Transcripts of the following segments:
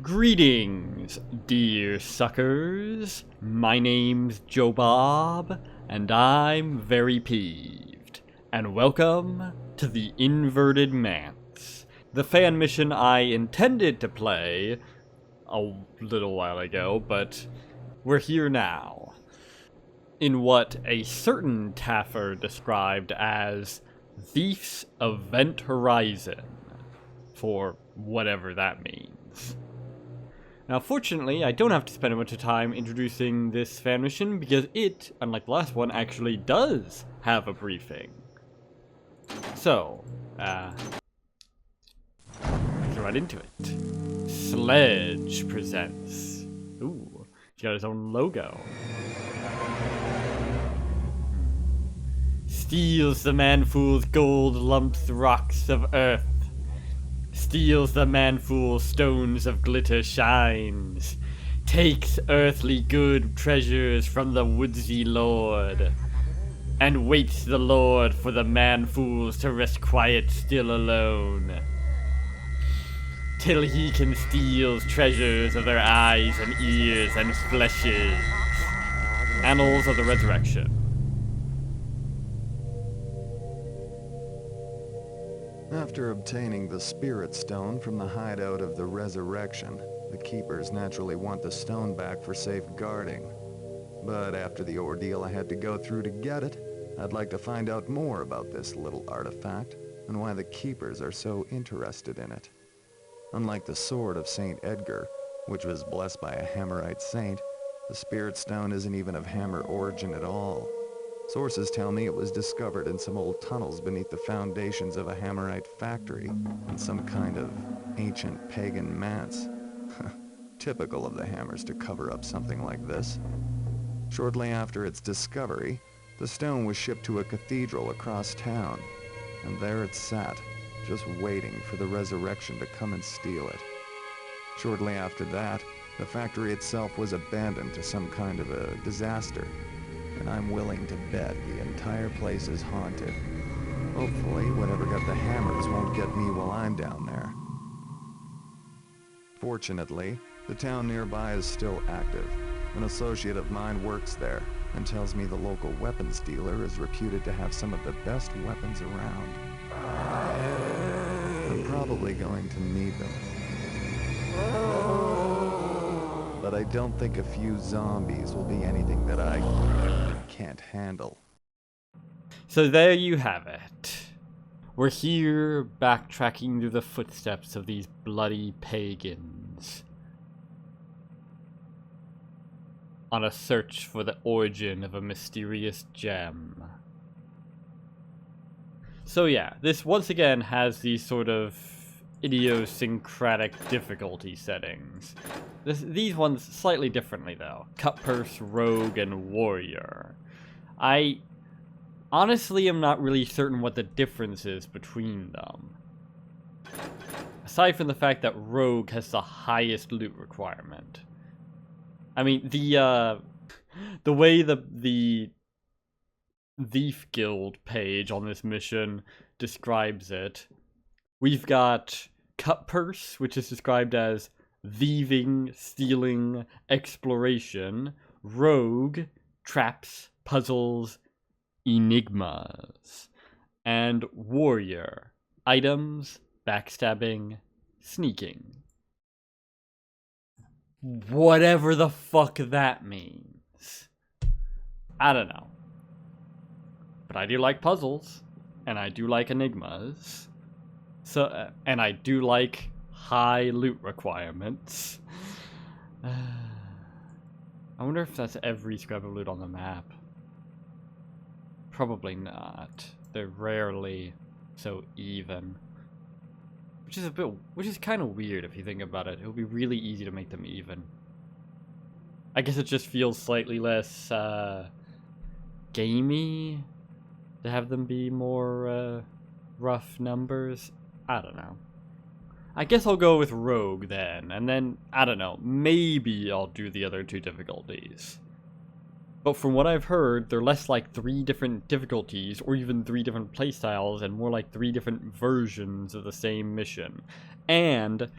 Greetings, dear suckers. My name's Joe Bob, and I'm very peeved. And welcome to the Inverted Manse, the fan mission I intended to play a little while ago, but we're here now. In what a certain Taffer described as Thief's Event Horizon, for whatever that means. Now, fortunately, I don't have to spend a bunch of time introducing this fan mission because it, unlike the last one, actually does have a briefing. So, let's get right into it. Sledge presents. Ooh, he's got his own logo. Steals the man-fool's gold lumps rocks of earth. Steals the man-fool stones of glitter shines. Takes earthly good treasures from the woodsy lord. And waits the lord for the man-fools to rest quiet still alone. Till he can steal treasures of their eyes and ears and fleshes. Annals of the Resurrection. After obtaining the Spirit Stone from the hideout of the Resurrection, the Keepers naturally want the stone back for safeguarding. But after the ordeal I had to go through to get it, I'd like to find out more about this little artifact and why the Keepers are so interested in it. Unlike the Sword of St. Edgar, which was blessed by a Hammerite saint, the Spirit Stone isn't even of Hammer origin at all. Sources tell me it was discovered in some old tunnels beneath the foundations of a Hammerite factory in some kind of ancient pagan manse. Typical of the Hammers to cover up something like this. Shortly after its discovery, the stone was shipped to a cathedral across town, and there it sat, just waiting for the Resurrection to come and steal it. Shortly after that, the factory itself was abandoned to some kind of a disaster. And I'm willing to bet the entire place is haunted. Hopefully, whatever got the Hammers won't get me while I'm down there. Fortunately, the town nearby is still active. An associate of mine works there and tells me the local weapons dealer is reputed to have some of the best weapons around. I'm probably going to need them. But I don't think a few zombies will be anything that I can't handle. So there you have it. We're here backtracking through the footsteps of these bloody pagans on a search for the origin of a mysterious gem. So yeah, this once again has these sort of idiosyncratic difficulty settings. These ones slightly differently though. Cutpurse, Rogue, and Warrior. I honestly am not really certain what the difference is between them. Aside from the fact that Rogue has the highest loot requirement. I mean, the way the Thief Guild page on this mission describes it, we've got Cutpurse, which is described as thieving, stealing, exploration, rogue, traps, puzzles, enigmas, and warrior, items, backstabbing, sneaking. Whatever the fuck that means. I don't know. But I do like puzzles, and I do like enigmas. So, and I do like high loot requirements. I wonder if that's every scrap of loot on the map. Probably not. They're rarely so even. Which is kind of weird if you think about it. It would be really easy to make them even. I guess it just feels slightly less, gamey to have them be more, rough numbers. I don't know. I guess I'll go with Rogue then, and then, I don't know, maybe I'll do the other two difficulties. But from what I've heard, they're less like 3 different difficulties, or even 3 different playstyles, and more like 3 different versions of the same mission. And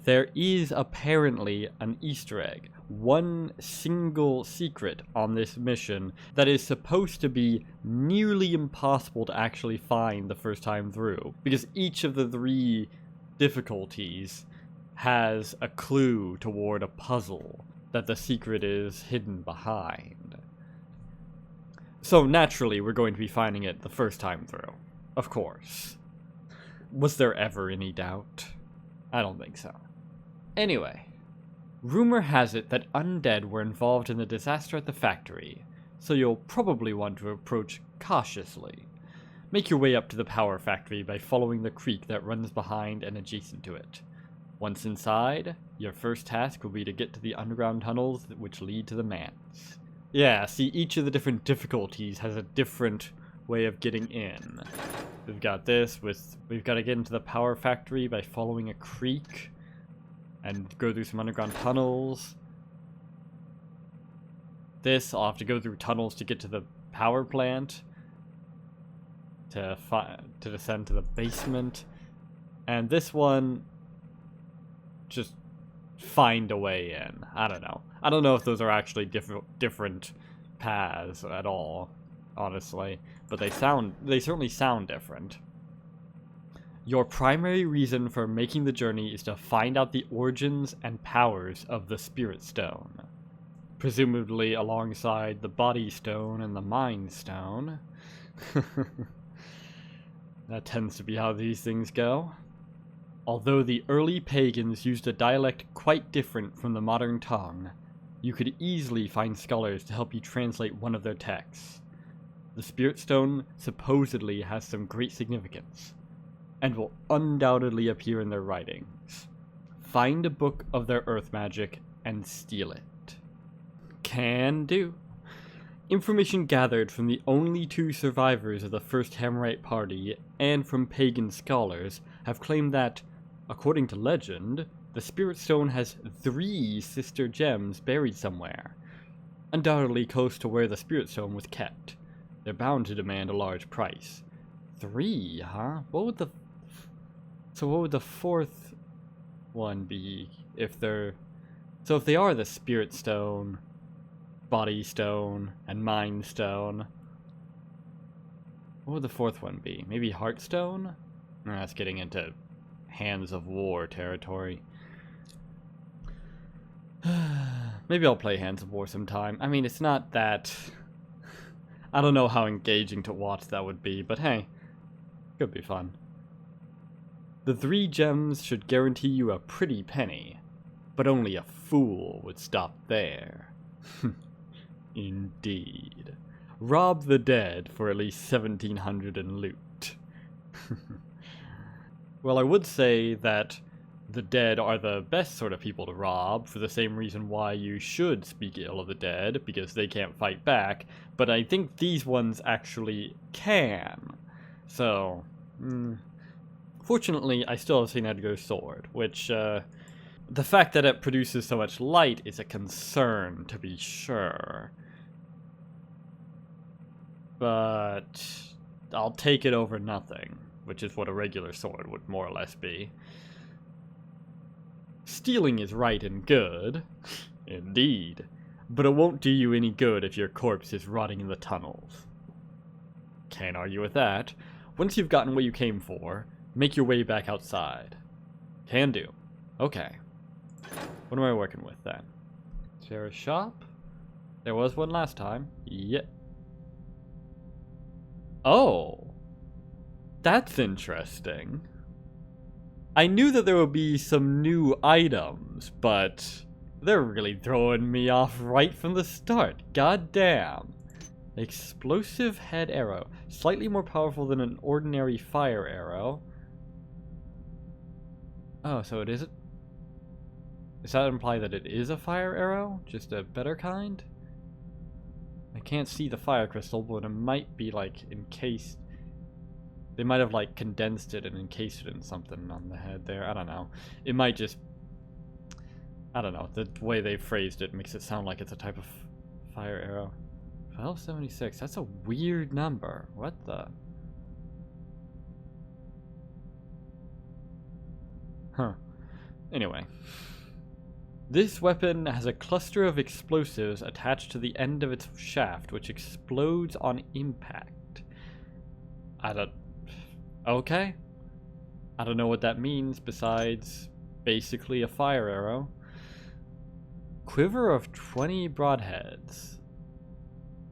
there is apparently an Easter egg, one single secret on this mission that is supposed to be nearly impossible to actually find the first time through, because each of the 3 difficulties has a clue toward a puzzle that the secret is hidden behind. So naturally, we're going to be finding it the first time through, of course. Was there ever any doubt? I don't think so. Anyway, rumor has it that undead were involved in the disaster at the factory, so you'll probably want to approach cautiously. Make your way up to the power factory by following the creek that runs behind and adjacent to it. Once inside, your first task will be to get to the underground tunnels which lead to the Manse. Yeah, see, each of the different difficulties has a different way of getting in. We've got this we've got to get into the power factory by following a creek and go through some underground tunnels. This, I'll have to go through tunnels to get to the power plant, to descend to the basement. And this one, just find a way in. I don't know. I don't know if those are actually different paths at all, honestly, but they certainly sound different. Your primary reason for making the journey is to find out the origins and powers of the Spirit Stone, presumably alongside the Body Stone and the Mind Stone. That tends to be how these things go. Although the early pagans used a dialect quite different from the modern tongue, you could easily find scholars to help you translate one of their texts. The Spirit Stone supposedly has some great significance, and will undoubtedly appear in their writings. Find a book of their earth magic and steal it. Can do. Information gathered from the only 2 survivors of the first Hammerite party and from pagan scholars have claimed that, according to legend, the Spirit Stone has 3 sister gems buried somewhere, undoubtedly close to where the Spirit Stone was kept. They're bound to demand a large price. 3, huh? What would the 4th one be if they're... So if they are the Spirit Stone, Body Stone, and Mind Stone, what would the 4th one be? Maybe Heartstone? That's getting into Hands of War territory. Maybe I'll play Hands of War sometime. I mean, it's not that... I don't know how engaging to watch that would be, but hey, could be fun. The 3 gems should guarantee you a pretty penny, but only a fool would stop there. Indeed. Rob the dead for at least 1,700 in loot. Well, I would say that the dead are the best sort of people to rob, for the same reason why you should speak ill of the dead, because they can't fight back, but I think these ones actually can. So, fortunately, I still have St. Edgar's sword, which, the fact that it produces so much light is a concern, to be sure. But I'll take it over nothing, which is what a regular sword would more or less be. Stealing is right and good, indeed, but it won't do you any good if your corpse is rotting in the tunnels. Can't argue with that. Once you've gotten what you came for, make your way back outside. Can do. Okay. What am I working with then? Is there a shop? There was one last time. Yep. Oh. That's interesting. I knew that there would be some new items, but they're really throwing me off right from the start. God damn. Explosive head arrow. Slightly more powerful than an ordinary fire arrow. Oh, so it isn't... Does that imply that it is a fire arrow? Just a better kind? I can't see the fire crystal, but it might be, like, encased... They might have, like, condensed it and encased it in something on the head there. I don't know. It might just... I don't know. The way they phrased it makes it sound like it's a type of fire arrow. 1276. That's a weird number. What the... Huh. Anyway. This weapon has a cluster of explosives attached to the end of its shaft, which explodes on impact. Okay. I don't know what that means besides basically a fire arrow. Quiver of 20 broadheads.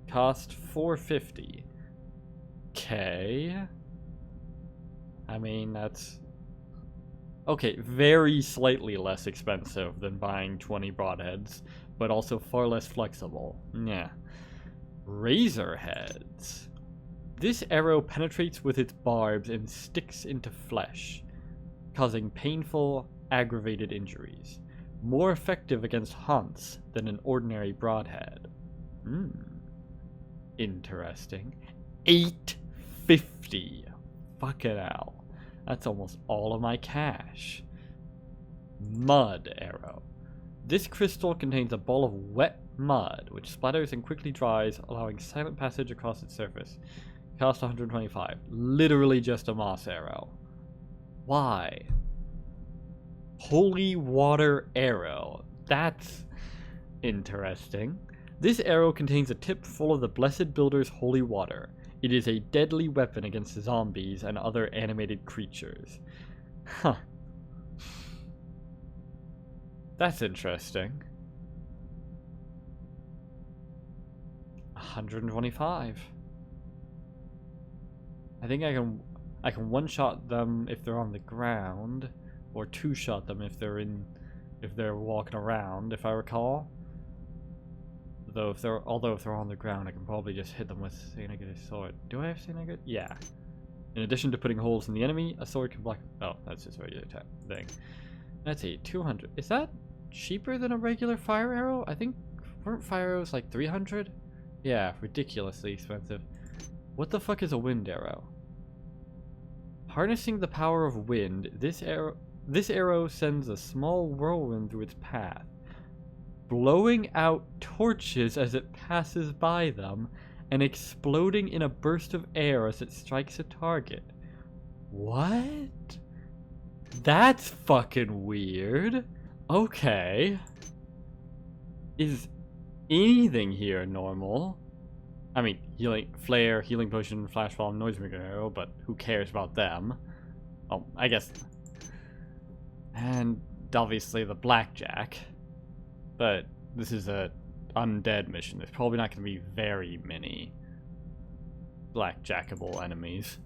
Cost 450. Okay. I mean, that's... Okay, very slightly less expensive than buying 20 broadheads, but also far less flexible. Yeah. Razor heads. This arrow penetrates with its barbs and sticks into flesh, causing painful, aggravated injuries. More effective against haunts than an ordinary broadhead. Interesting. 850. Fucking hell. That's almost all of my cash. Mud arrow. This crystal contains a ball of wet mud, which splatters and quickly dries, allowing silent passage across its surface. Cost 125. Literally just a moss arrow. Why? Holy water arrow. That's interesting. This arrow contains a tip full of the Blessed Builder's holy water. It is a deadly weapon against zombies and other animated creatures. Huh. That's interesting. 125. I think I can one-shot them if they're on the ground, or two-shot them if they're walking around, if I recall. Although if they're on the ground, I can probably just hit them with St. Agatha's sword. Do I have St. Agatha? Yeah. In addition to putting holes in the enemy, a sword can block... Oh, that's just a regular thing. Let's see, 200. Is that cheaper than a regular fire arrow? I think... Weren't fire arrows like 300? Yeah, ridiculously expensive. What the fuck is a wind arrow? Harnessing the power of wind, this arrow sends a small whirlwind through its path, blowing out torches as it passes by them, and exploding in a burst of air as it strikes a target. What? That's fucking weird. Okay. Is anything here normal? I mean, flare, healing potion, flash bomb, noisemaker arrow, but who cares about them? Oh, I guess. And obviously the blackjack. But this is a undead mission. There's probably not going to be very many blackjackable enemies.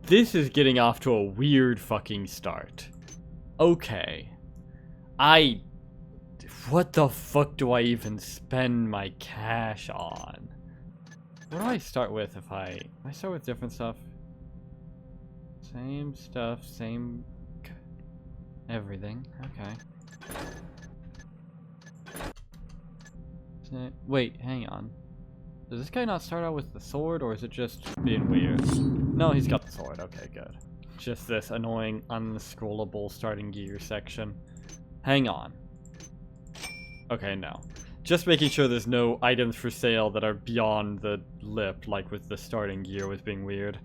This is getting off to a weird fucking start. Okay. What the fuck do I even spend my cash on? What do I start with if I start with different stuff? Same stuff, same everything. Okay. Wait, hang on. Does this guy not start out with the sword, or is it just being weird? No, he's got the sword. Okay, good. Just this annoying, unscrollable starting gear section. Hang on. Okay, no. Just making sure there's no items for sale that are beyond the lip, like with the starting gear was being weird.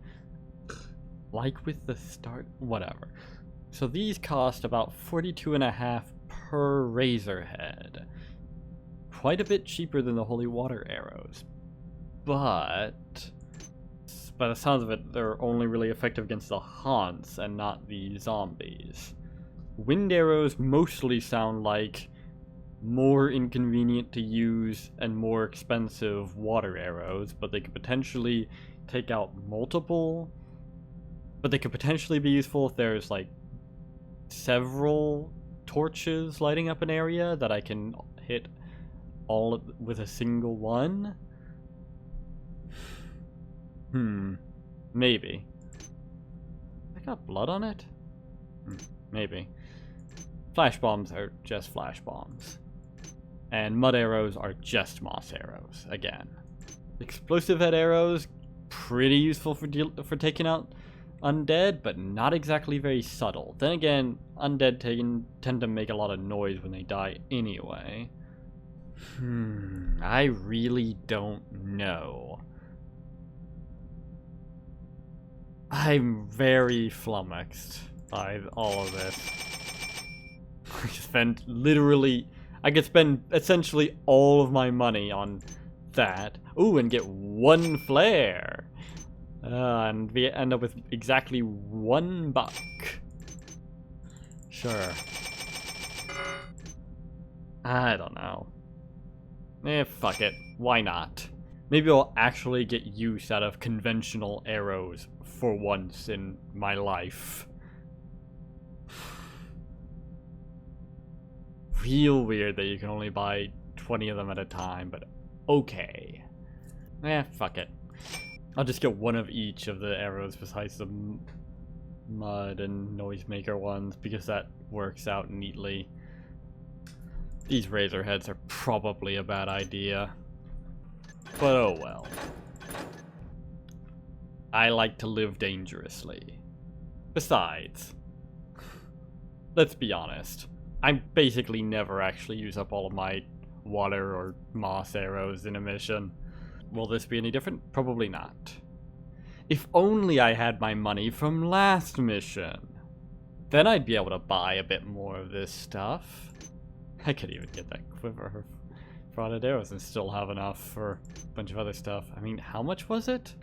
Like with the whatever. So these cost about 42.5 per razor head. Quite a bit cheaper than the holy water arrows. But by the sounds of it, they're only really effective against the haunts and not the zombies. Wind arrows mostly sound like more inconvenient to use and more expensive water arrows, but they could potentially take out multiple. But they could potentially be useful if there's like several torches lighting up an area that I can hit all with a single one. Maybe. I got blood on it? Maybe. Flash bombs are just flash bombs. And mud arrows are just moss arrows, again. Explosive head arrows, pretty useful for taking out undead, but not exactly very subtle. Then again, undead tend to make a lot of noise when they die anyway. I really don't know. I'm very flummoxed by all of this. spend literally... I could spend essentially all of my money on that. Ooh, and get 1 flare. And we end up with exactly $1. Sure. I don't know. Fuck it. Why not? Maybe I'll actually get use out of conventional arrows for once in my life. Real weird that you can only buy 20 of them at a time, but okay. Fuck it. I'll just get 1 of each of the arrows besides the mud and noisemaker ones, because that works out neatly. These razor heads are probably a bad idea. But oh well. I like to live dangerously. Besides, let's be honest. I basically never actually use up all of my water or moss arrows in a mission. Will this be any different? Probably not. If only I had my money from last mission. Then I'd be able to buy a bit more of this stuff. I could even get that quiver for frauded arrows and still have enough for a bunch of other stuff. I mean, how much was it?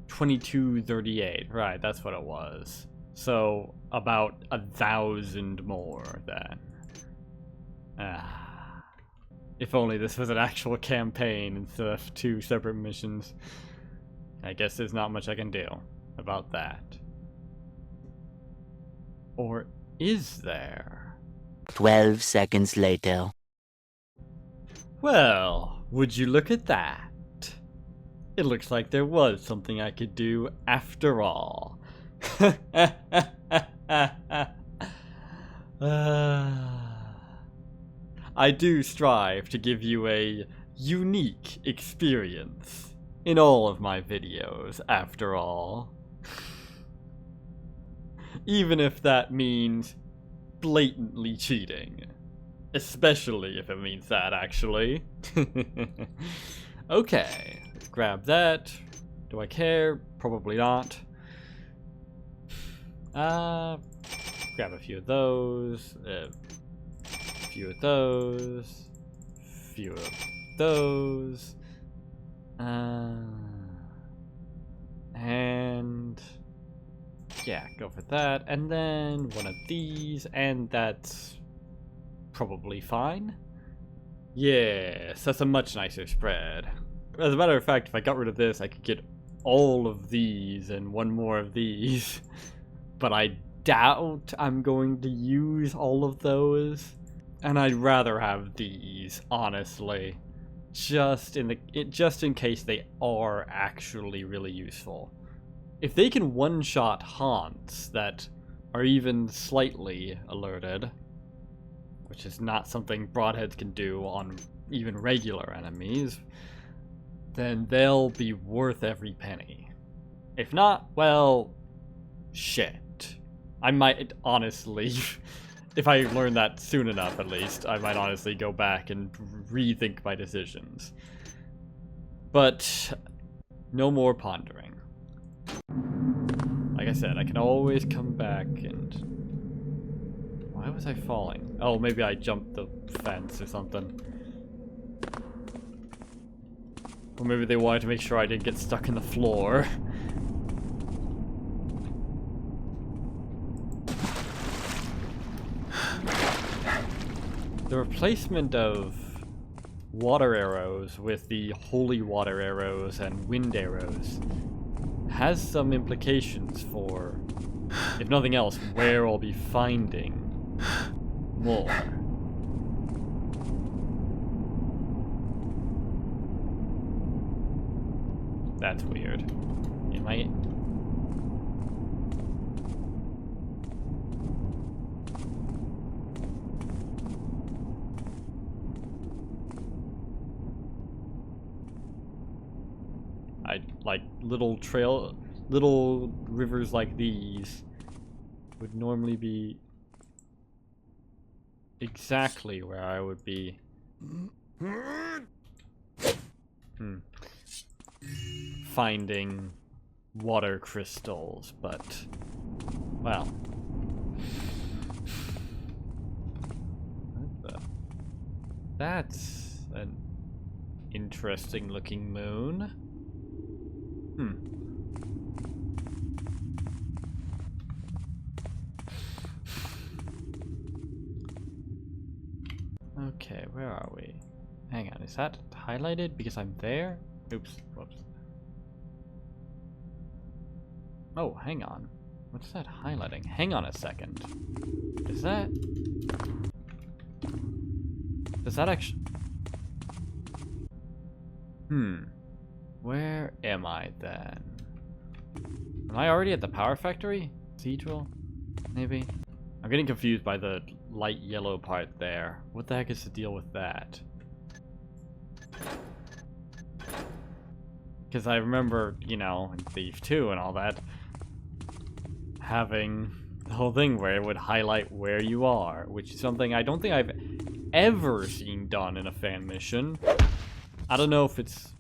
2238. Right, that's what it was. So, about 1,000 more then. If only this was an actual campaign instead of 2 separate missions. I guess there's not much I can do about that. Or is there? 12 seconds later. Well, would you look at that? It looks like there was something I could do after all. I do strive to give you a unique experience in all of my videos, after all. Even if that means blatantly cheating. Especially if it means that, actually. Okay, let's grab that. Do I care? Probably not. Grab a few of those. A few of those. Few of those. And yeah, go for that. And then 1 of these, and that's probably fine. Yes, that's a much nicer spread. As a matter of fact, if I got rid of this, I could get all of these and 1 more of these. But I doubt I'm going to use all of those. And I'd rather have these, honestly. Just in case they are actually really useful. If they can one-shot haunts that are even slightly alerted, which is not something broadheads can do on even regular enemies, then they'll be worth every penny. If not, well, shit. I might honestly, if I learn that soon enough at least, I might honestly go back and rethink my decisions. But no more pondering. Like I said, I can always come back and... Why was I falling? Oh, maybe I jumped the fence or something. Or maybe they wanted to make sure I didn't get stuck in the floor. The replacement of water arrows with the holy water arrows and wind arrows has some implications for, if nothing else, where I'll be finding more. That's weird. Am I... like little rivers like these would normally be exactly where I would be. Finding water crystals, but well, That's an interesting looking moon. Okay, where are we? Hang on, is that highlighted because I'm there? Oops, whoops. Oh, hang on. What's that highlighting? Hang on a second. Is that... Does that actually... Where am I then? Am I already at the power factory? Cathedral? Maybe? I'm getting confused by the light yellow part there. What the heck is the deal with that? Because I remember, you know, in Thief 2 and all that, having the whole thing where it would highlight where you are, which is something I don't think I've ever seen done in a fan mission. I don't know if it's...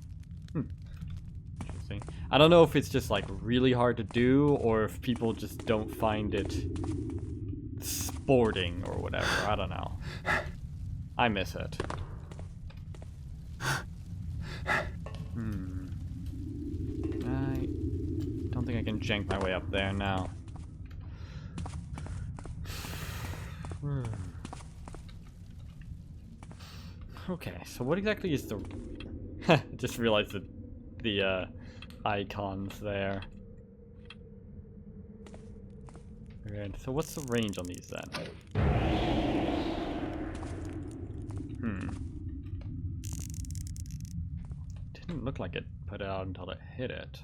Interesting. I don't know if it's just, like, really hard to do, or if people just don't find it sporting or whatever. I don't know. I miss it. I don't think I can jank my way up there now. Okay, so what exactly is the... I just realized that the icons there. Alright, so what's the range on these then? Didn't look like it put it out until it hit it.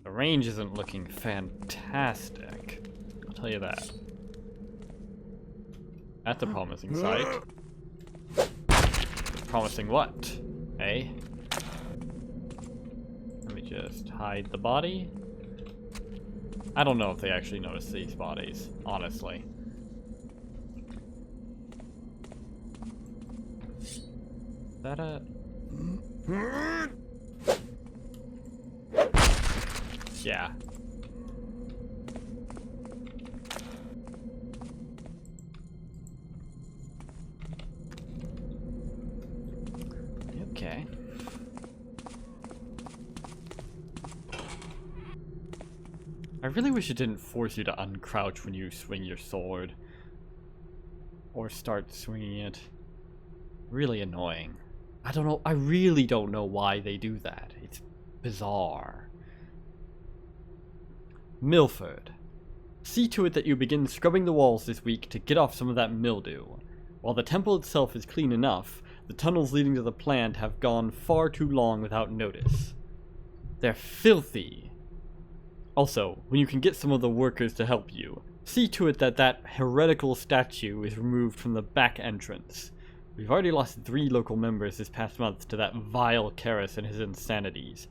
The range isn't looking fantastic. I'll tell you that. That's a promising sight. Promising what? Eh? Let me just hide the body. I don't know if they actually notice these bodies, honestly. Is that a... Yeah. Okay. I really wish it didn't force you to uncrouch when you swing your sword. Or start swinging it. Really annoying. I don't know, I really don't know why they do that. It's bizarre. Milford. See to it that you begin scrubbing the walls this week to get off some of that mildew. While the temple itself is clean enough, the tunnels leading to the plant have gone far too long without notice. They're filthy. Also, when you can get some of the workers to help you, see to it that that heretical statue is removed from the back entrance. We've already lost 3 local members this past month to that vile Karis and his insanities.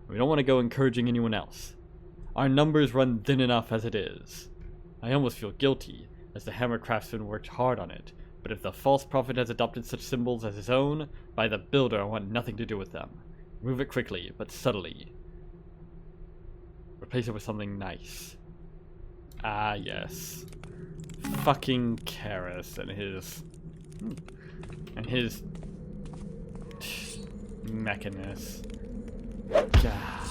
We don't want to go encouraging anyone else. Our numbers run thin enough as it is. I almost feel guilty, as the hammer craftsman worked hard on it, but if the false prophet has adopted such symbols as his own, by the builder I want nothing to do with them. Move it quickly, but subtly. Replace it with something nice. Ah, yes. Fucking Karis and his... Mechanist. God.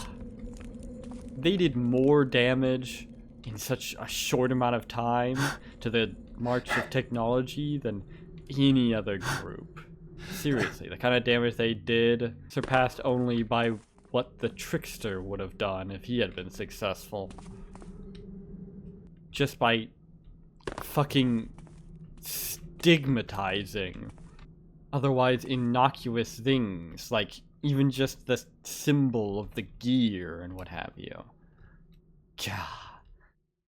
They did more damage in such a short amount of time to the march of technology than any other group. Seriously, the kind of damage they did surpassed only by what the Trickster would have done if he had been successful. Just by fucking stigmatizing otherwise innocuous things, like even just the symbol of the gear and what have you. God,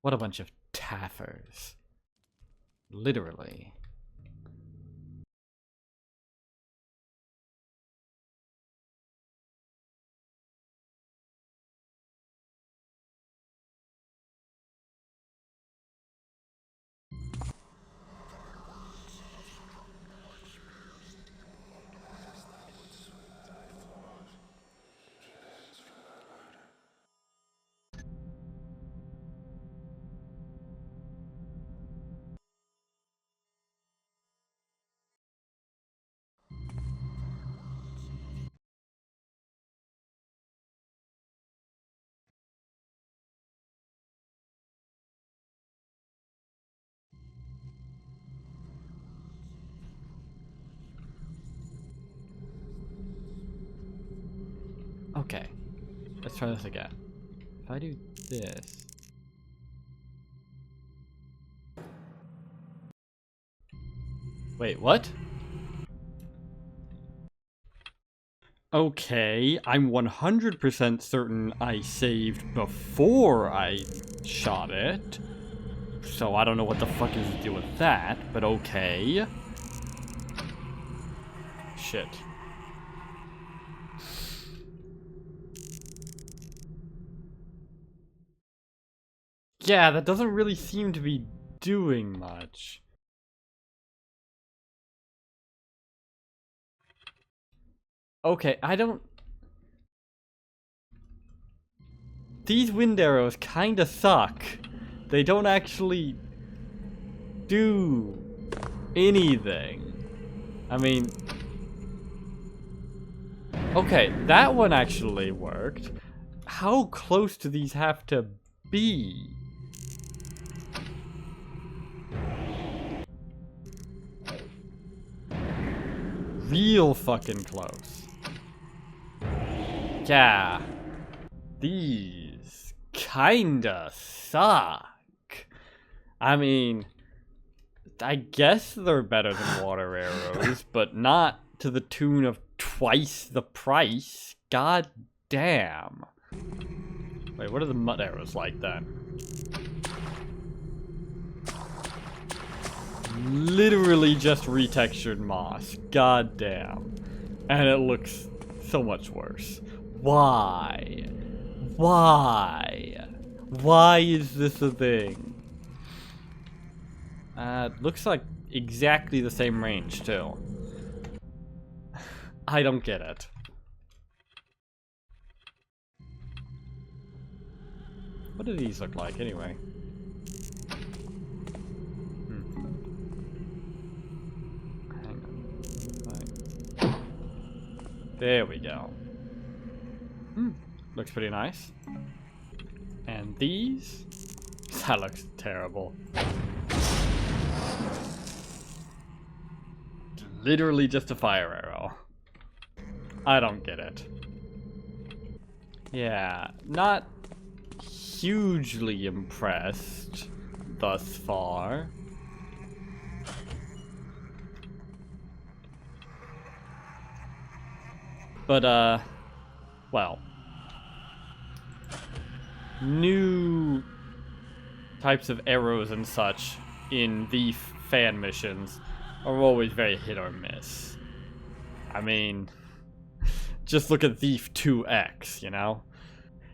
what a bunch of taffers. Literally. Okay. Let's try this again. If I do this... Wait, what? Okay, I'm 100% certain I saved before I shot it. So I don't know what the fuck is the deal with that, but okay. Shit. Yeah, that doesn't really seem to be doing much. Okay, I don't... These wind arrows kinda suck. They don't actually do anything. I mean... Okay, that one actually worked. How close do these have to be? Real fucking close. Yeah. These kinda suck. I mean, I guess they're better than water arrows, but not to the tune of twice the price. God damn. Wait, what are the mud arrows like then? Literally just retextured moss. God damn. And it looks so much worse. Why? Why? Why is this a thing? Looks like exactly the same range, too. I don't get it. What do these look like, anyway? There we go. Looks pretty nice. And these? That looks terrible. Literally just a fire arrow. I don't get it. Yeah, not hugely impressed thus far. But, well. New types of arrows and such in the fan missions are always very hit or miss. I mean, just look at Thief 2X, you know?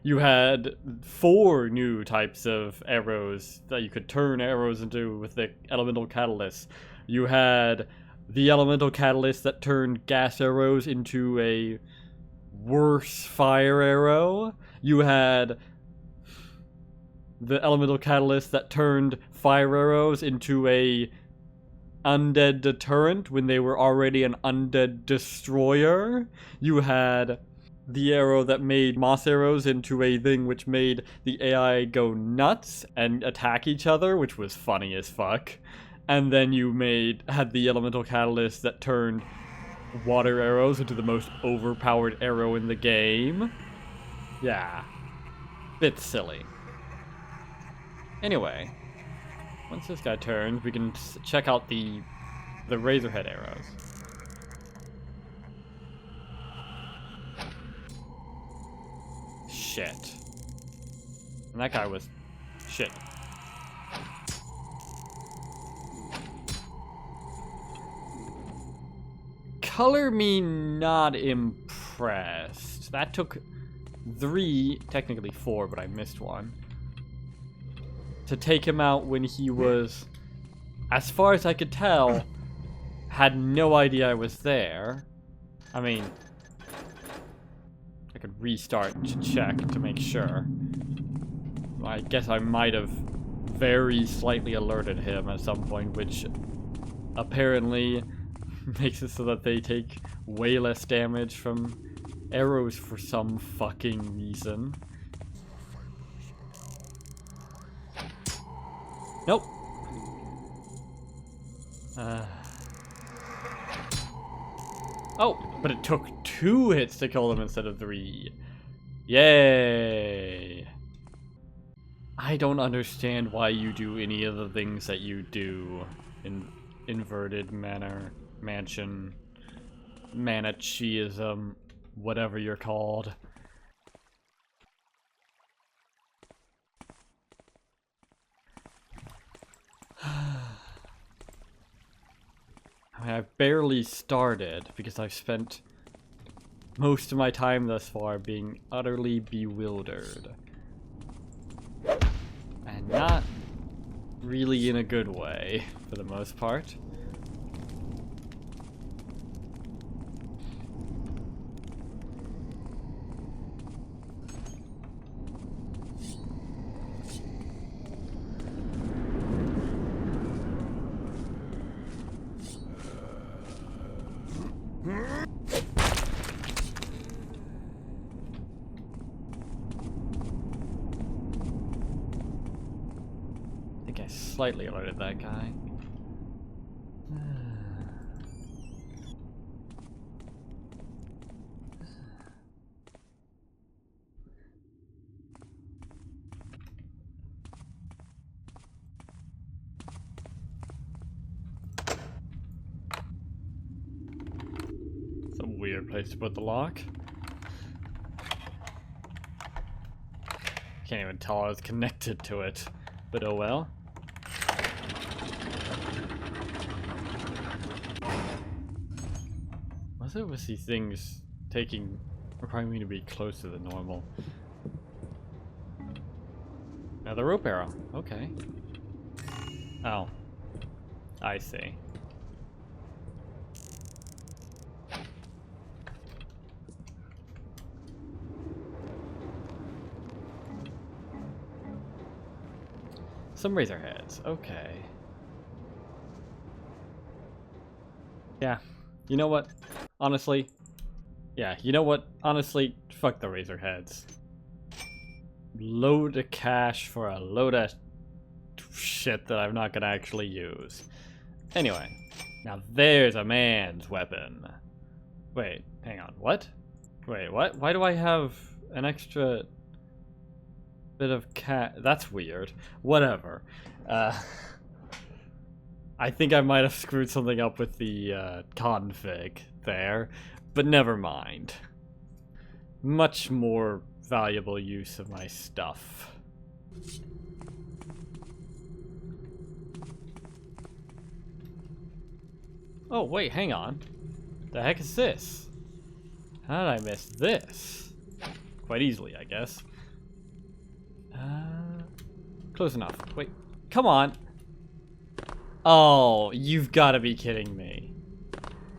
You had 4 new types of arrows that you could turn arrows into with the elemental catalyst. You had the elemental catalyst that turned gas arrows into a worse fire arrow. You had the elemental catalyst that turned fire arrows into a undead deterrent when they were already an undead destroyer. You had the arrow that made moss arrows into a thing which made the AI go nuts and attack each other, which was funny as fuck. And then you had the elemental catalyst that turned water arrows into the most overpowered arrow in the game. Yeah. Bit silly. Anyway, once this guy turns, we can check out the Razorhead arrows. Shit. And that guy was shit. Color me not impressed. That took 3, technically 4, but I missed one, to take him out when he was, as far as I could tell, had no idea I was there. I mean, I could restart to check to make sure. I guess I might have very slightly alerted him at some point, which apparently makes it so that they take way less damage from arrows for some fucking reason. Nope. Oh, but it took 2 hits to kill them instead of 3. Yay! I don't understand why you do any of the things that you do in inverted mansion, Manicheeism, whatever you're called. I mean, I've barely started because I've spent most of my time thus far being utterly bewildered. And not really in a good way, for the most part. I think I slightly alerted that guy. It's a weird place to put the lock. Can't even tell I was connected to it, but oh well. What's it with these things requiring me to be closer than normal? Another rope arrow. Okay. Oh. I see. Some razor heads. Okay. Yeah. You know what? Honestly. Yeah, you know what? Honestly, fuck the razor heads. Load of cash for a load of shit that I'm not gonna actually use. Anyway. Now there's a man's weapon. Wait, hang on. What? Wait, what? Why do I have an extra bit of cat? That's weird. Whatever. I think I might have screwed something up with the config there, but never mind. Much more valuable use of my stuff. Oh, wait, hang on. The heck is this? How did I miss this? Quite easily, I guess. Close enough. Wait, come on. Oh, you've got to be kidding me.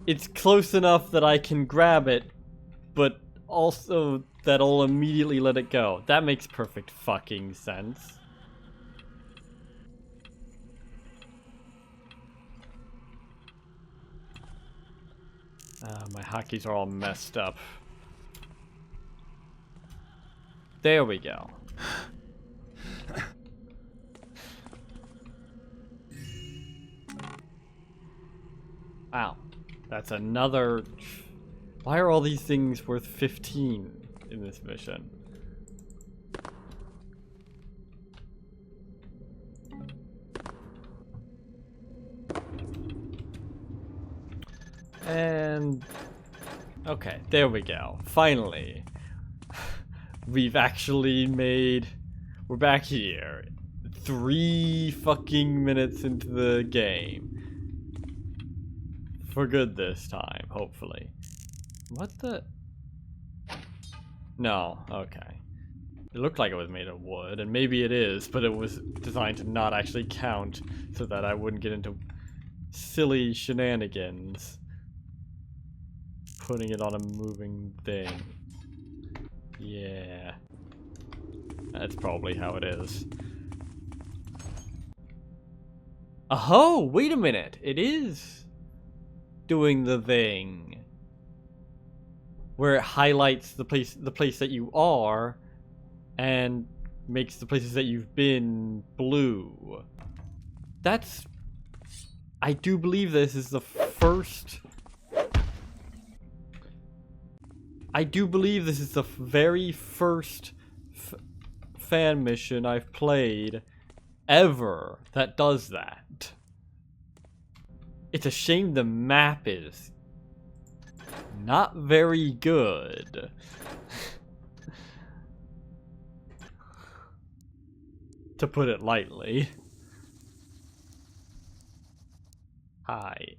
It's close enough that I can grab it, but also that I'll immediately let it go. That makes perfect fucking sense. My hotkeys are all messed up. There we go. Wow. That's another... Why are all these things worth 15 in this mission? And... Okay, there we go. Finally. We've actually made... We're back here. 3 fucking minutes into the game. For good this time, hopefully. What the... No, okay. It looked like it was made of wood, and maybe it is, but it was designed to not actually count so that I wouldn't get into silly shenanigans. Putting it on a moving thing. Yeah. That's probably how it is. Oh, wait a minute! It is doing the thing where it highlights the place that you are and makes the places that you've been blue. That's... I do believe this is the first I do believe this is the very first fan mission I've played ever that does that. It's a shame the map is not very good. To put it lightly. Hi.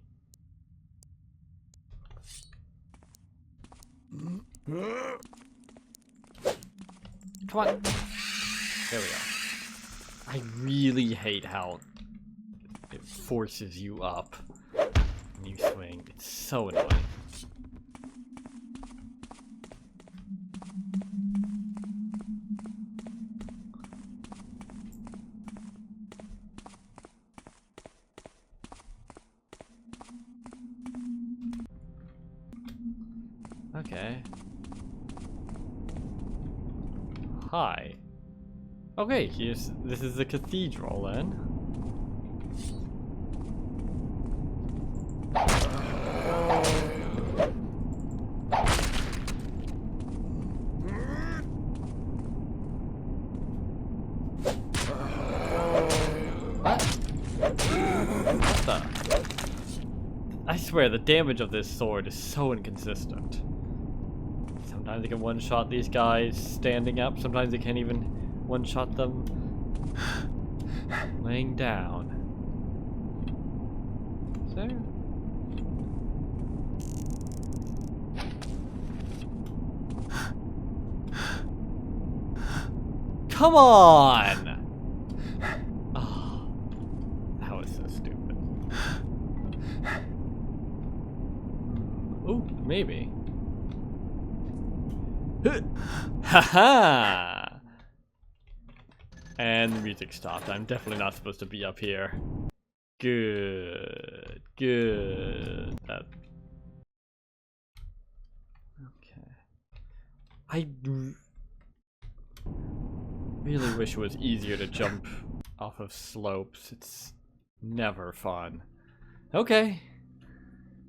Come on. There we go. I really hate how it forces you up when you swing. It's so annoying. Okay. Hi. Okay, this is the cathedral then. What the? I swear the damage of this sword is so inconsistent. Sometimes I can one-shot these guys standing up, sometimes I can't even one-shot them laying down. Is there? Come on! Oh, that was so stupid. Ooh, maybe. Haha! And the music stopped. I'm definitely not supposed to be up here. Good. Good. Okay. I really wish it was easier to jump off of slopes. It's never fun. Okay.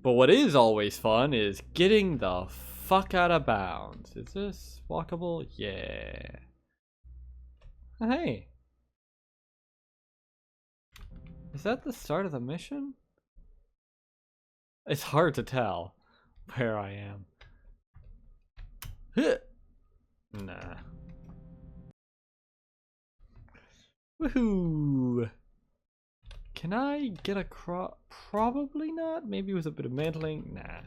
But what is always fun is getting the fuck out of bounds. Is this walkable? Yeah. Hey. Is that the start of the mission? It's hard to tell where I am. Nah. Woohoo! Can I get across? Probably not. Maybe with a bit of mantling. Nah.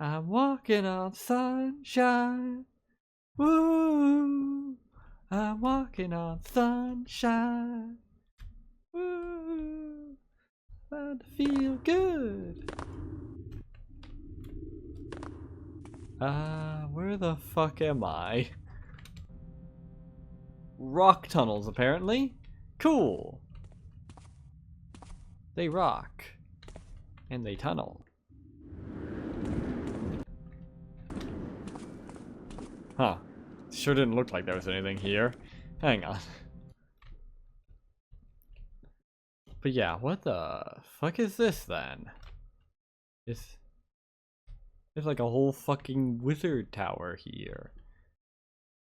I'm walking on sunshine. Woo! I'm walking on sunshine. Woo! I feel good. Where the fuck am I? Rock tunnels, apparently. Cool. They rock. And they tunnel. Huh. Sure didn't look like there was anything here. Hang on. But yeah, what the fuck is this then? There's like a whole fucking wizard tower here.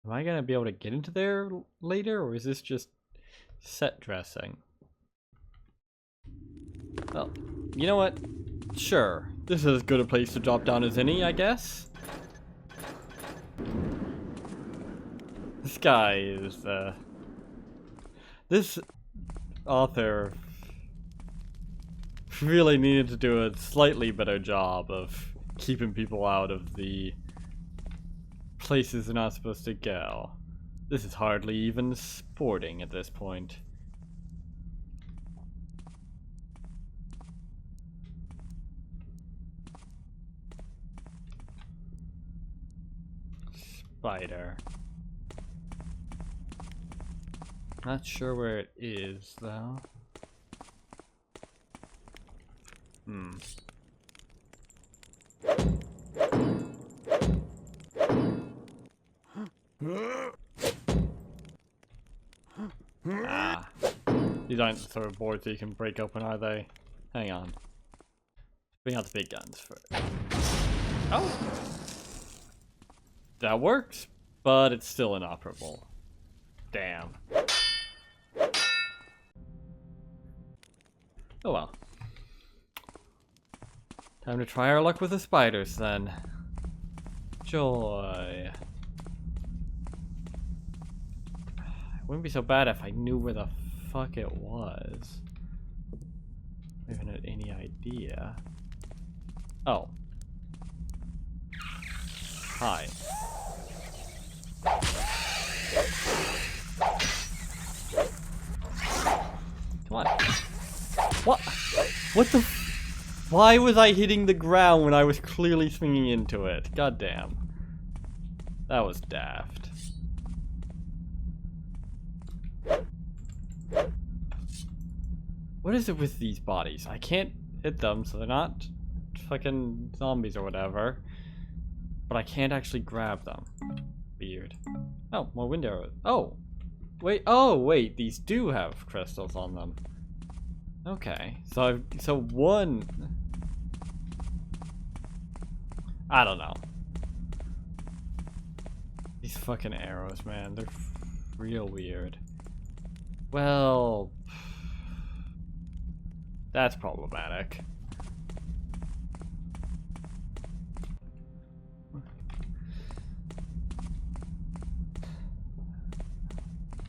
Am I gonna be able to get into there later, or is this just set dressing? Well, you know what? Sure. This is as good a place to drop down as any, I guess. This guy is, this author really needed to do a slightly better job of keeping people out of the places they're not supposed to go. This is hardly even sporting at this point. Spider. Not sure where it is, though. Ah. These aren't the sort of boards that you can break open, are they? Hang on. Bring out the big guns first. Oh! That works, but it's still inoperable. Damn. Oh well. Time to try our luck with the spiders then. Joy. It wouldn't be so bad if I knew where the fuck it was. I even had any idea. Oh. Hi. Come on. What? What the? Why was I hitting the ground when I was clearly swinging into it? God damn. That was daft. What is it with these bodies? I can't hit them, so they're not fucking zombies or whatever. But I can't actually grab them. Weird. Oh, more wind arrows. Oh! Wait, oh wait, these do have crystals on them. Okay, so one... I don't know. These fucking arrows, man, they're real weird. Well... That's problematic.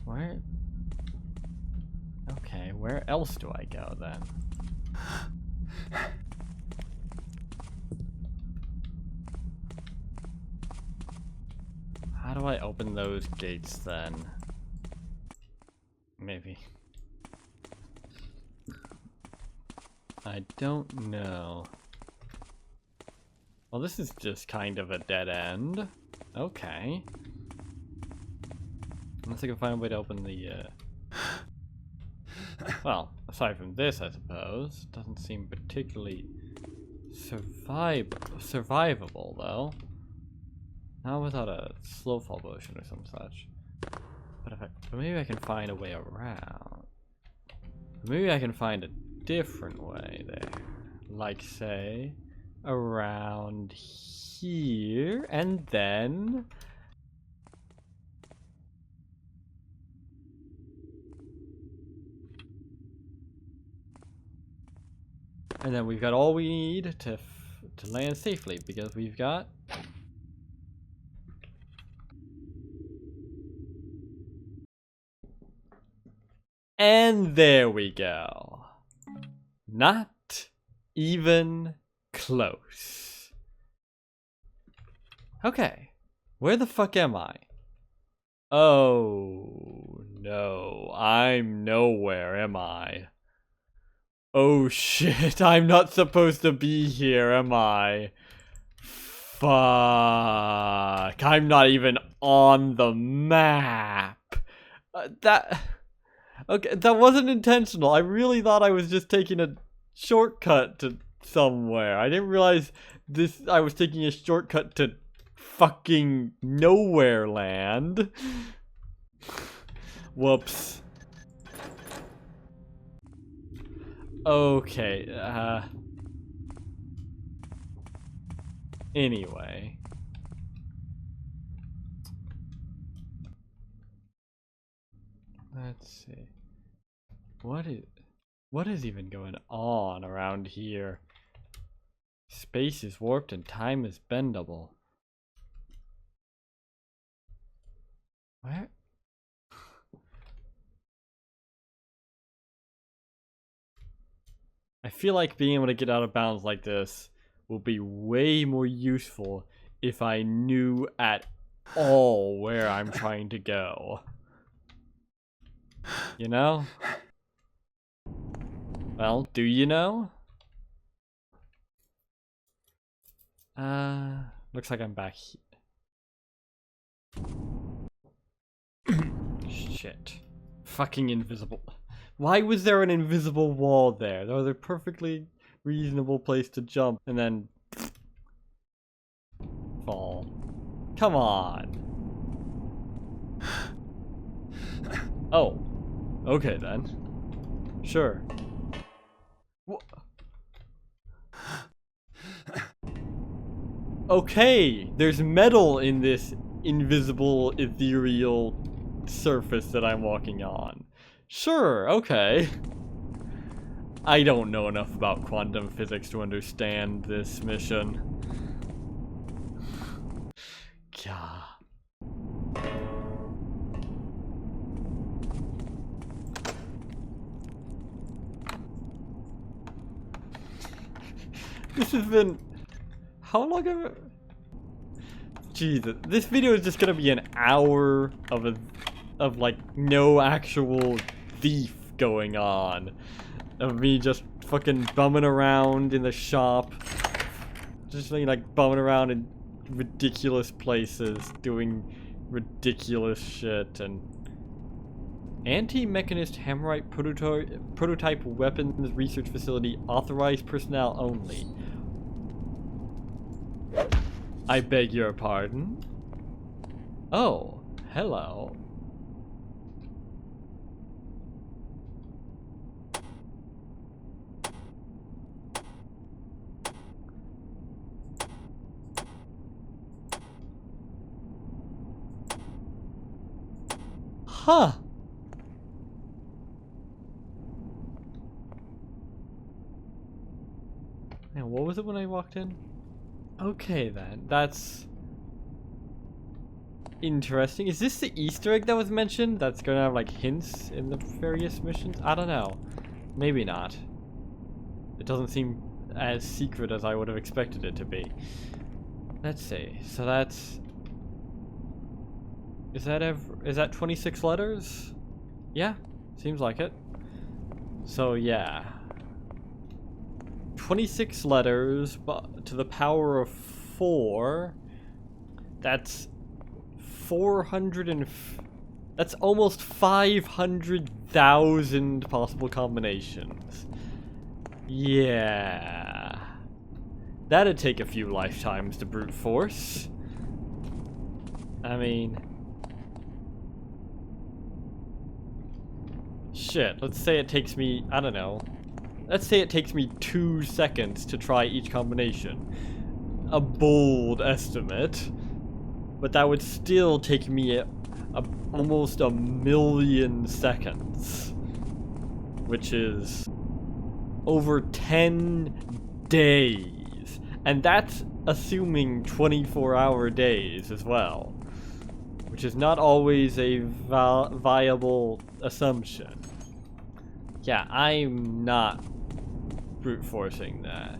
Where? Okay, where else do I go then? How do I open those gates then? Maybe. I don't know. Well, this is just kind of a dead end. Okay. Unless I can find a way to open the, Well, aside from this, I suppose. Doesn't seem particularly survivable, though. Not without a slow fall potion or some such. But maybe I can find a way around. Maybe I can find a different way there. Like, say, around here, and then... And then we've got all we need to land safely, because we've got... And there we go. Not even close. Okay, where the fuck am I? Oh no, I'm nowhere, am I? Oh shit, I'm not supposed to be here, am I? Fuck, I'm not even on the map. Okay, that wasn't intentional. I really thought I was just taking a shortcut to somewhere. I didn't realize I was taking a shortcut to fucking nowhere land. Whoops. Okay, anyway. Let's see. What is even going on around here? Space is warped and time is bendable. Where? I feel like being able to get out of bounds like this will be way more useful if I knew at all where I'm trying to go. You know? Well, do you know? Looks like I'm back here. Shit. Fucking invisible. Why was there an invisible wall there? That was a perfectly reasonable place to jump and then fall. Come on. Oh. Okay then. Sure. Okay, there's metal in this invisible, ethereal surface that I'm walking on. Sure, okay. I don't know enough about quantum physics to understand this mission. God. This has been... How long have it... Jesus, this video is just gonna be an hour of like no actual thief going on. Of me just fucking bumming around in the shop. Just like bumming around in ridiculous places, doing ridiculous shit, and anti-mechanist Hammerite prototype weapons research facility, authorized personnel only. I beg your pardon? Oh, hello. Huh. Man, what was it when I walked in? Okay then, that's interesting. Is this the Easter egg that was mentioned? That's gonna have like hints in the various missions? I don't know. Maybe not. It doesn't seem as secret as I would have expected it to be. Let's see. So that's... Is that 26 letters? Yeah, seems like it. So yeah. 26 letters, but to the power of 4. That's 400 and... That's almost 500,000 possible combinations. Yeah. That'd take a few lifetimes to brute force. I mean... Shit, let's say it takes me, I don't know. Let's say it takes me 2 seconds to try each combination. A bold estimate. But that would still take me almost 1,000,000 seconds. Which is over 10 days. And that's assuming 24-hour days as well. Which is not always a viable assumption. Yeah, I'm not brute forcing that.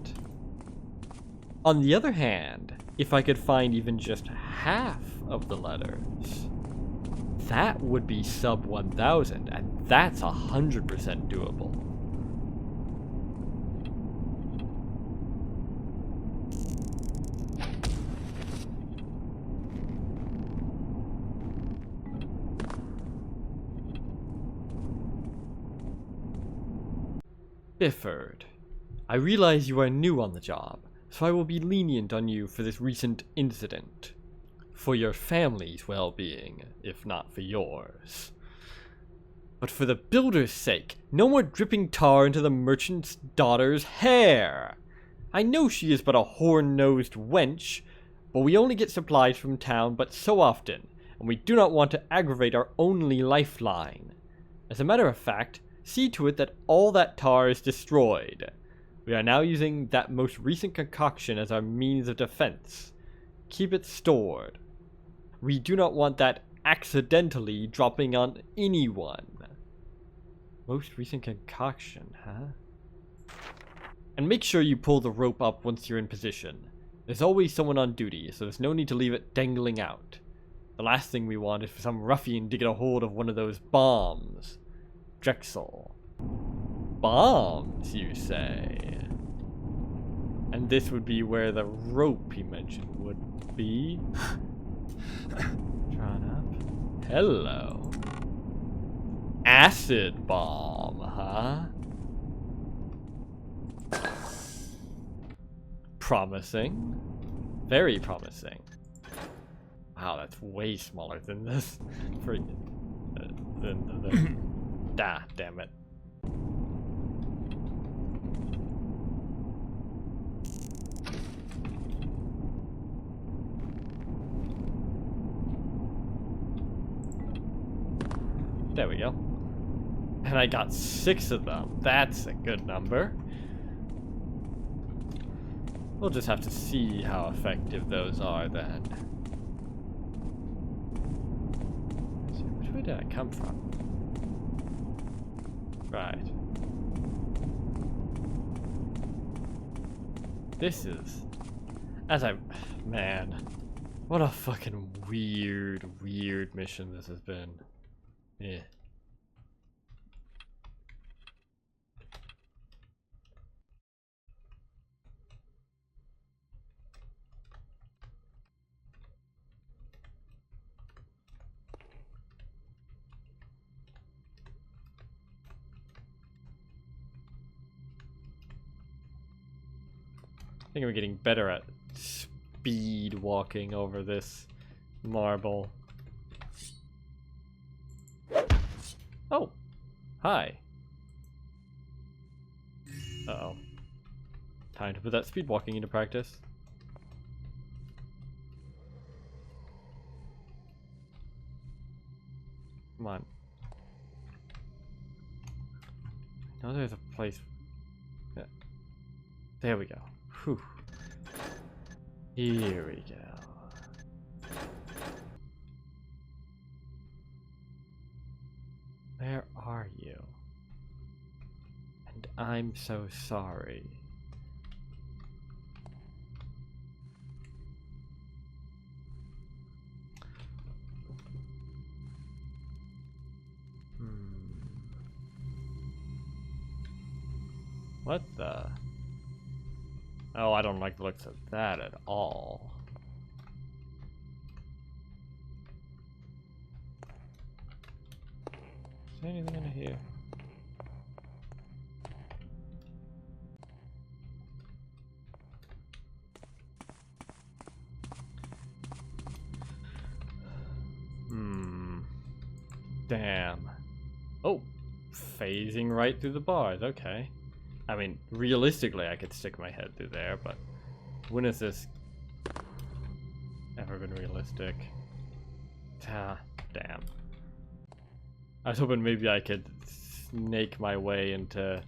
On the other hand, if I could find even just half of the letters, that would be sub 1,000, and that's 100% doable. Bifford, I realize you are new on the job, so I will be lenient on you for this recent incident. For your family's well-being, if not for yours. But for the builder's sake, no more dripping tar into the merchant's daughter's hair! I know she is but a horn-nosed wench, but we only get supplies from town but so often, and we do not want to aggravate our only lifeline. As a matter of fact, see to it that all that tar is destroyed. We are now using that most recent concoction as our means of defense. Keep it stored. We do not want that accidentally dropping on anyone. Most recent concoction, huh? And make sure you pull the rope up once you're in position. There's always someone on duty, so there's no need to leave it dangling out. The last thing we want is for some ruffian to get a hold of one of those bombs. Drexel. Bombs, you say? And this would be where the rope he mentioned would be. Drawn up. Hello. Acid bomb, huh? Promising. Very promising. Wow, that's way smaller than this. Ah, damn it. There we go. And I got 6 of them. That's a good number. We'll just have to see how effective those are then. So which way did I come from? Right. This is... Man. What a fucking weird mission this has been. Yeah. I think we're getting better at speed walking over this marble. Oh, hi. Uh-oh. Time to put that speed walking into practice. Come on. I know there's a place. Yeah. There we go. Whew. Here we go. Where are you? And I'm so sorry. What the? Oh, I don't like the looks of that at all. Is there anything in here? Damn. Oh, phasing right through the bars. Okay. I mean, realistically, I could stick my head through there, but when has this ever been realistic? Ah, damn. I was hoping maybe I could snake my way into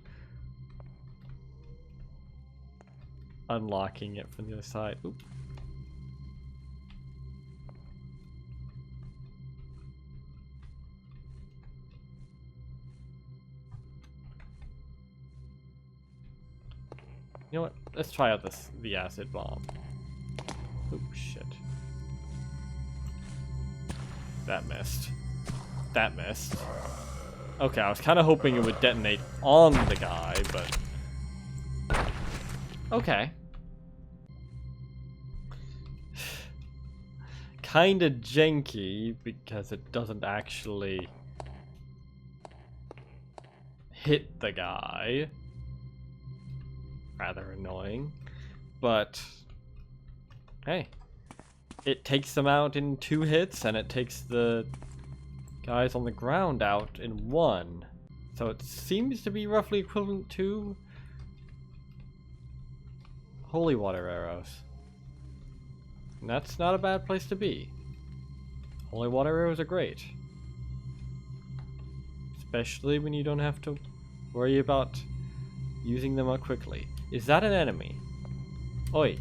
unlocking it from the other side. Oop. You know what? Let's try out the acid bomb. Oh shit. That missed. That missed. Okay, I was kind of hoping it would detonate on the guy, but... Okay. Kinda janky, because it doesn't actually hit the guy. Rather annoying, but hey, it takes them out in 2 hits and it takes the guys on the ground out in 1, so it seems to be roughly equivalent to holy water arrows, and that's not a bad place to be. Holy water arrows are great, especially when you don't have to worry about using them up quickly. Is that an enemy? Oi.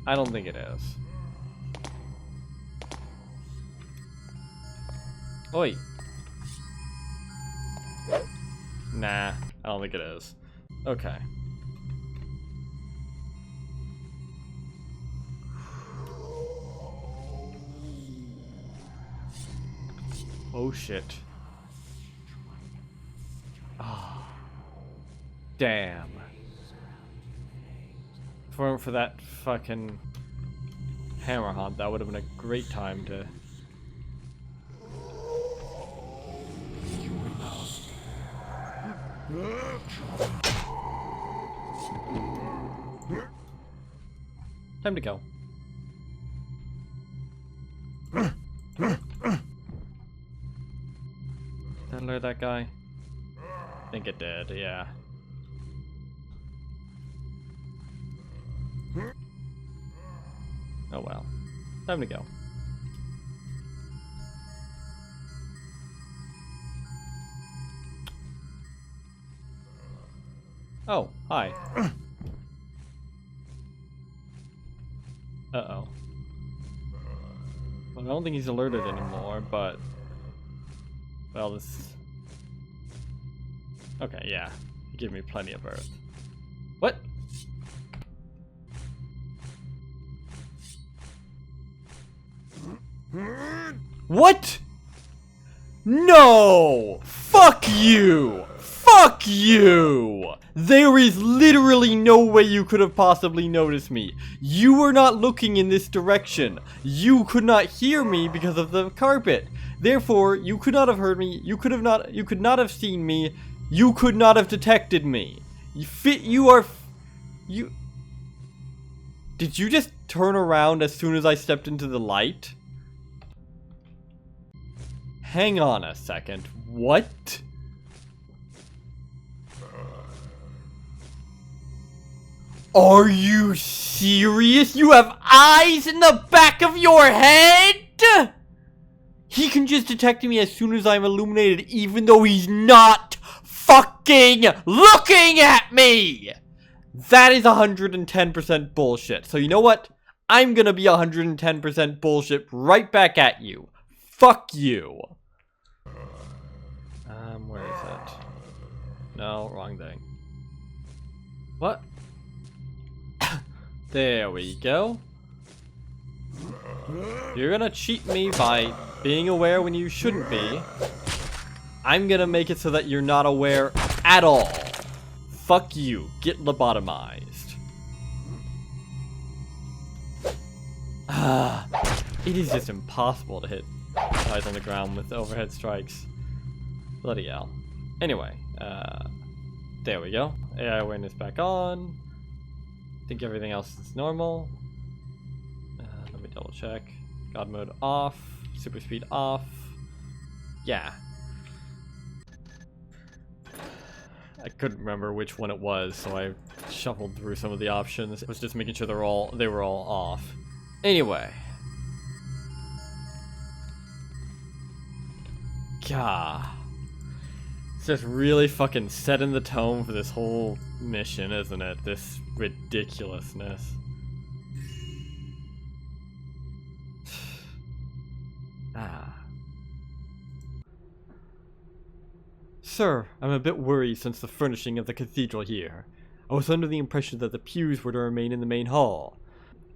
I don't think it is. Oi. Nah, I don't think it is. Okay. Oh shit. Ah. Damn. If it weren't for that fucking hammer hunt, that would have been a great time to... Time to go. Did I alert that guy? I think it did, yeah. Oh well. Time to go. Oh, hi. Uh-oh. Well, I don't think he's alerted anymore, but... Well, this... Okay, yeah. He gave me plenty of earth. What? What? No! Fuck you! Fuck you! There is literally no way you could have possibly noticed me. You were not looking in this direction. You could not hear me because of the carpet. Therefore, you could not have heard me. You could not have seen me. You could not have detected me. Did you just turn around as soon as I stepped into the light? Hang on a second. What? Are you serious? You have eyes in the back of your head? He can just detect me as soon as I'm illuminated, even though he's not fucking looking at me! That is 110% bullshit. So you know what? I'm gonna be 110% bullshit right back at you. Fuck you. Where is it? No, wrong thing. What? There we go. You're gonna cheat me by being aware when you shouldn't be. I'm gonna make it so that you're not aware at all. Fuck you. Get lobotomized. It is just impossible to hit eyes on the ground with overhead strikes. Bloody hell. Anyway, there we go. AI awareness back on. I think everything else is normal. Let me double check. God mode off. Super speed off. Yeah. I couldn't remember which one it was, so I shuffled through some of the options. I was just making sure they were all off. Anyway. God. It's just really fucking setting the tone for this whole mission, isn't it? This ridiculousness. Sir, I'm a bit worried since the furnishing of the cathedral here. I was under the impression that the pews were to remain in the main hall.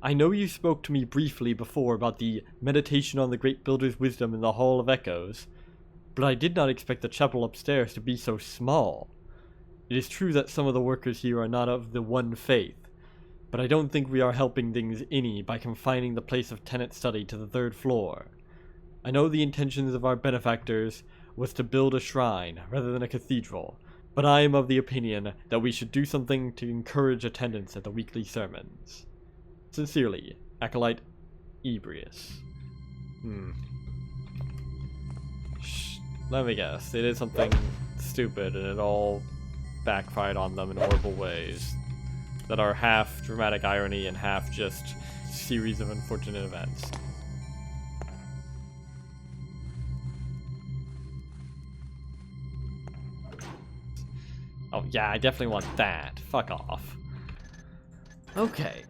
I know you spoke to me briefly before about the meditation on the great builder's wisdom in the Hall of Echoes, but I did not expect the chapel upstairs to be so small. It is true that some of the workers here are not of the one faith, but I don't think we are helping things any by confining the place of tenant study to the 3rd floor. I know the intentions of our benefactors was to build a shrine rather than a cathedral, but I am of the opinion that we should do something to encourage attendance at the weekly sermons. Sincerely, Acolyte Ebrius. Let me guess. They did something stupid and it all backfired on them in horrible ways that are half dramatic irony and half just series of unfortunate events. Oh yeah, I definitely want that. Fuck off. Okay.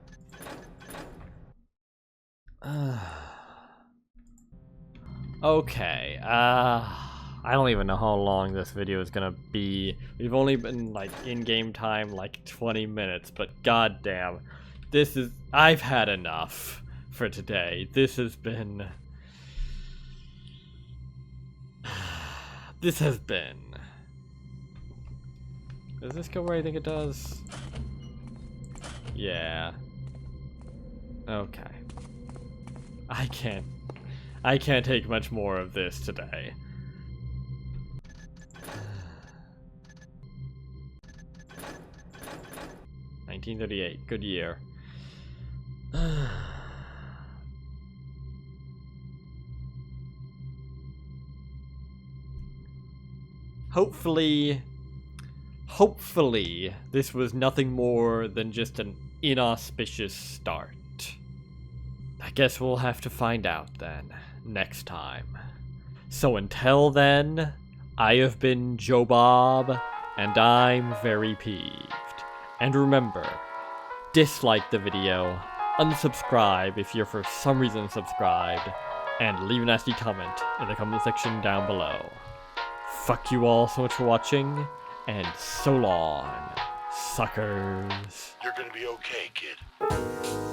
Okay, I don't even know how long this video is gonna be. We've only been, like, in-game time, like, 20 minutes, but goddamn. I've had enough for today. This has been... This has been... Does this go where I think it does? Yeah. Okay. I can't take much more of this today. $1938, good year. Hopefully, this was nothing more than just an inauspicious start. I Guess we'll have to find out then, next time. So until then, I have been Joe Bob, and I'm very peeved. And remember, dislike the video, unsubscribe if you're for some reason subscribed, and leave a nasty comment in the comment section down below. Fuck you all so much for watching, and so long, suckers. You're gonna be okay, kid.